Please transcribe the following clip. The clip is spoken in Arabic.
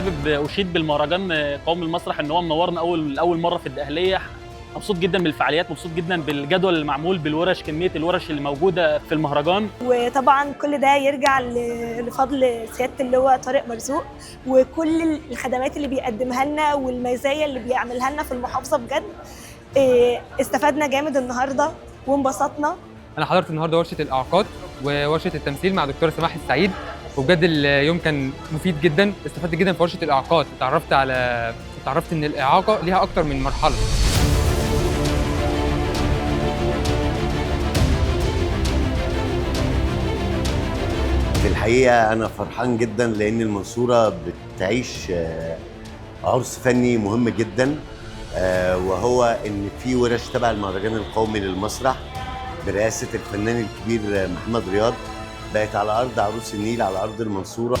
حابب اشيد بالمهرجان قومي المسرح ان هو منورنا اول مره في الدقهليه. مبسوط جدا بالفعاليات، مبسوط جدا بالجدول اللي معمول بالورش، كميه الورش اللي موجوده في المهرجان. وطبعا كل ده يرجع لفضل سياده اللواء طارق مرزوق وكل الخدمات اللي بيقدمها لنا والمزايا اللي بيعملها لنا في المحافظه. بجد استفدنا جامد النهارده وانبسطنا. انا حضرت النهارده ورشه الاعاقات وورشه التمثيل مع دكتوره سماح السعيد، وبجد اليوم كان مفيد جدا. استفدت جدا في ورشه الاعاقات، اتعرفت ان الاعاقه ليها اكتر من مرحله. في الحقيقة أنا فرحان جدا لأن المنصورة بتعيش عرس فني مهم جدا، وهو إن في ورش تبع المهرجان القومي للمسرح برئاسة الفنان الكبير محمد رياض بقت على أرض عروس النيل على أرض المنصورة.